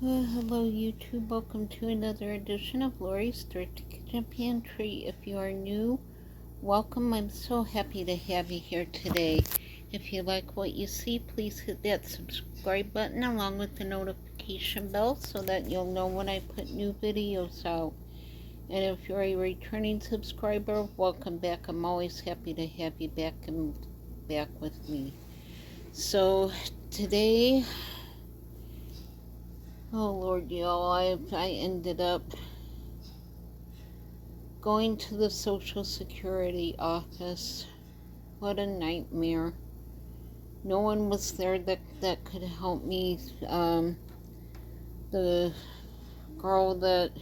Hello YouTube, welcome to another edition of Lori's Thrifty Kitchen Pantry. If you are new, welcome. I'm so happy to have you here today. If you like what you see, please hit that subscribe button along with the notification bell so that you'll know when I put new videos out. And if you're a returning subscriber, welcome back. I'm always happy to have you back with me. So today, oh Lord, y'all, I ended up going to the Social Security office. What a nightmare. No one was there that could help me. The girl that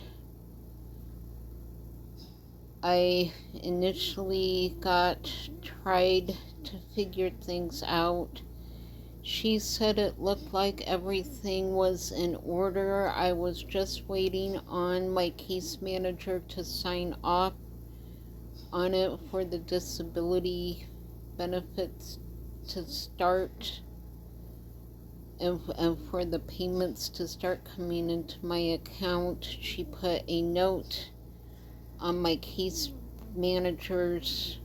I initially tried to figure things out. She said it looked like everything was in order. I was just waiting on my case manager to sign off on it for the disability benefits to start and for the payments to start coming into my account. She put a note on my case manager's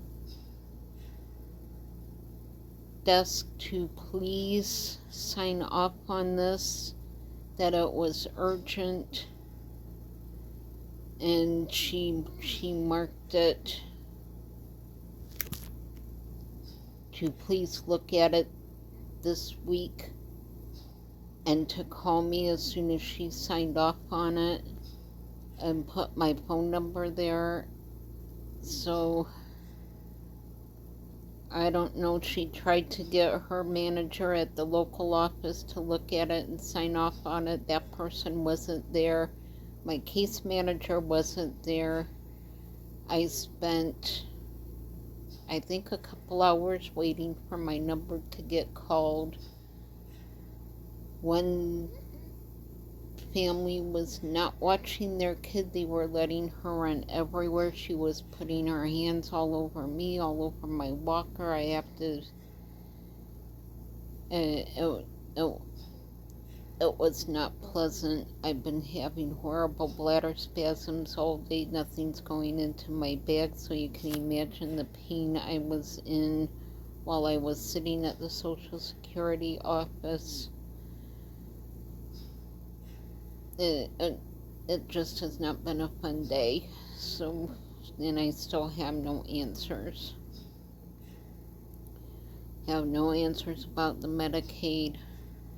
desk to please sign off on this, that it was urgent, and she marked it to please look at it this week and to call me as soon as she signed off on it and put my phone number there. So I don't know, she tried to get her manager at the local office to look at it and sign off on it. That person wasn't there. My case manager wasn't there. I spent, I think, a couple hours waiting for my number to get called. One family was not watching their kid. They were letting her run everywhere. She was putting her hands all over me, all over my walker. I have to, it was not pleasant. I've been having horrible bladder spasms all day. Nothing's going into my bag, so you can imagine the pain I was in while I was sitting at the Social Security office. It just has not been a fun day. So, and I still have no answers. Have no answers about the Medicaid.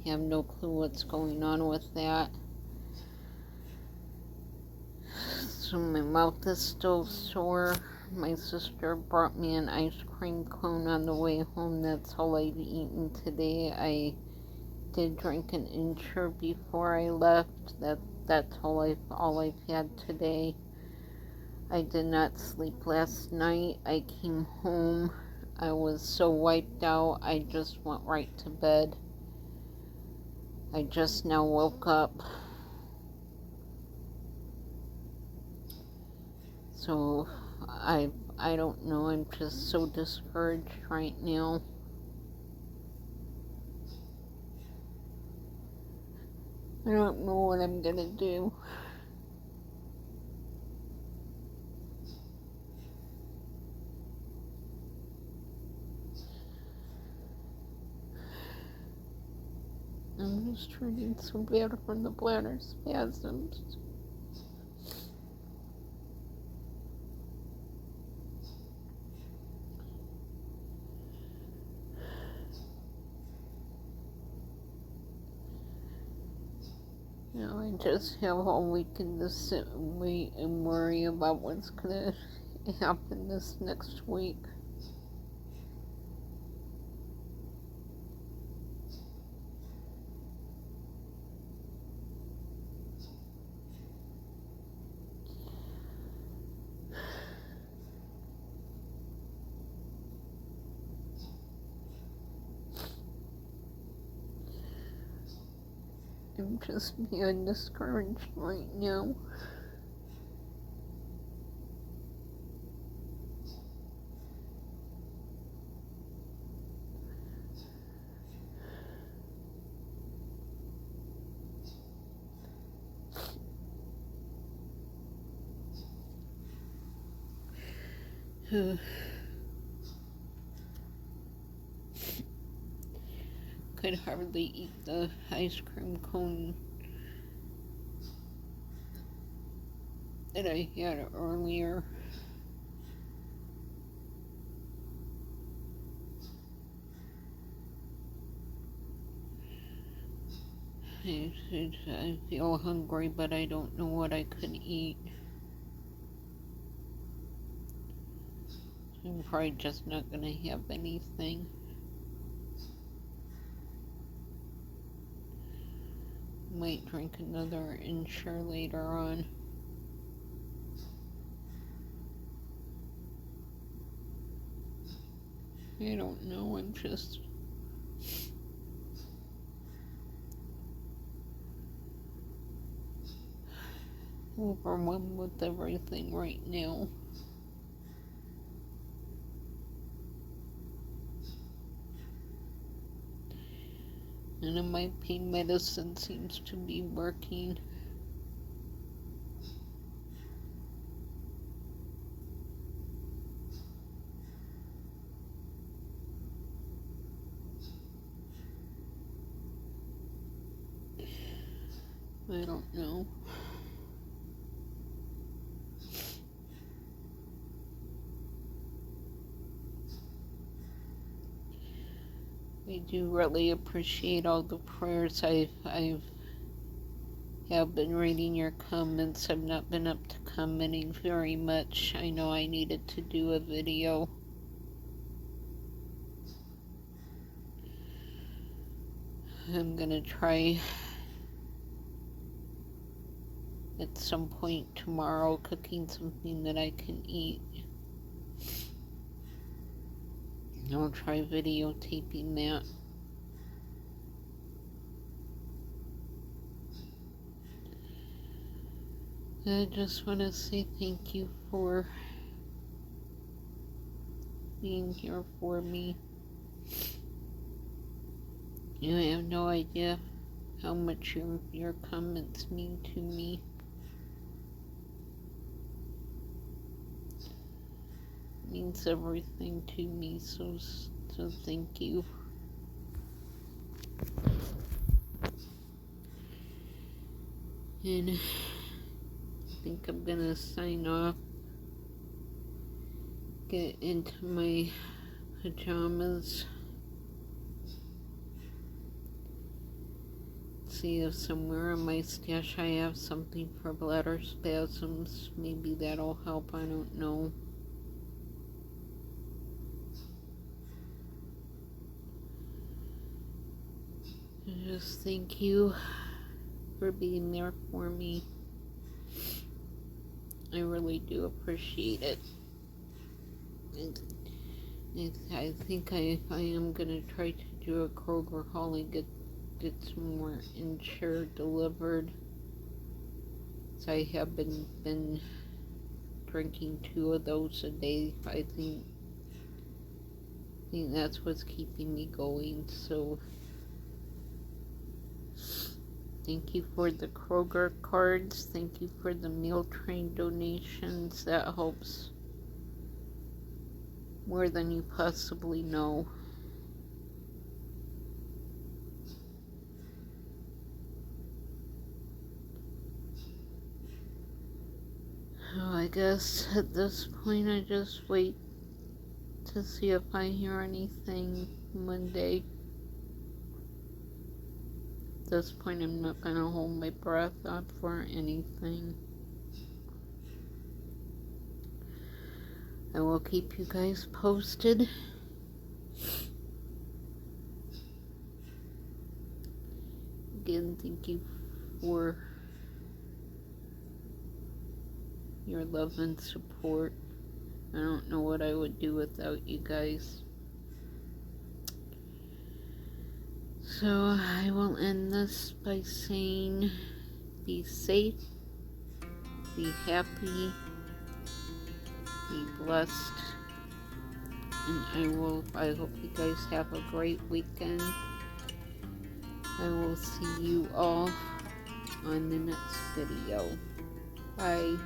Have no clue what's going on with that. So my mouth is still sore. My sister brought me an ice cream cone on the way home. That's all I've eaten today. I did drink an Ensure before I left. That's all I've had today. I did not sleep last night. I came home. I was so wiped out. I just went right to bed. I just now woke up. So I don't know. I'm just so discouraged right now. I don't know what I'm gonna do. I'm just hurting so bad from the bladder spasms. Now I just have all weekend to sit and wait and worry about what's gonna happen this next week. I'm just being discouraged right now. Could hardly eat the ice cream cone that I had earlier. I feel hungry, but I don't know what I could eat. I'm probably just not gonna have anything. Might drink another Ensure later on. I don't know, I'm just overwhelmed with everything right now. None of my pain medicine seems to be working. I don't know. I do really appreciate all the prayers I've have been reading your comments. I've not been up to commenting very much. I know I needed to do a video. I'm gonna try at some point tomorrow cooking something that I can eat. I'll try videotaping that. I just want to say thank you for being here for me. You have no idea how much your comments mean to me. It means everything to me, so thank you. And I think I'm gonna sign off, get into my pajamas, see if somewhere in my stash I have something for bladder spasms. Maybe that'll help, I don't know. Just thank you for being there for me. I really do appreciate it. I think I am gonna try to do a Kroger haul and get some more Ensure delivered. So I have been drinking 2 of those a day. I think that's what's keeping me going. So thank you for the Kroger cards. Thank you for the meal train donations. That helps more than you possibly know. Oh, I guess at this point I just wait to see if I hear anything Monday. At this point I'm not gonna hold my breath up for anything. I will keep you guys posted. Again, thank you for your love and support. I don't know what I would do without you guys. So I will end this by saying, be safe, be happy, be blessed, and I hope you guys have a great weekend. I will see you all on the next video. Bye.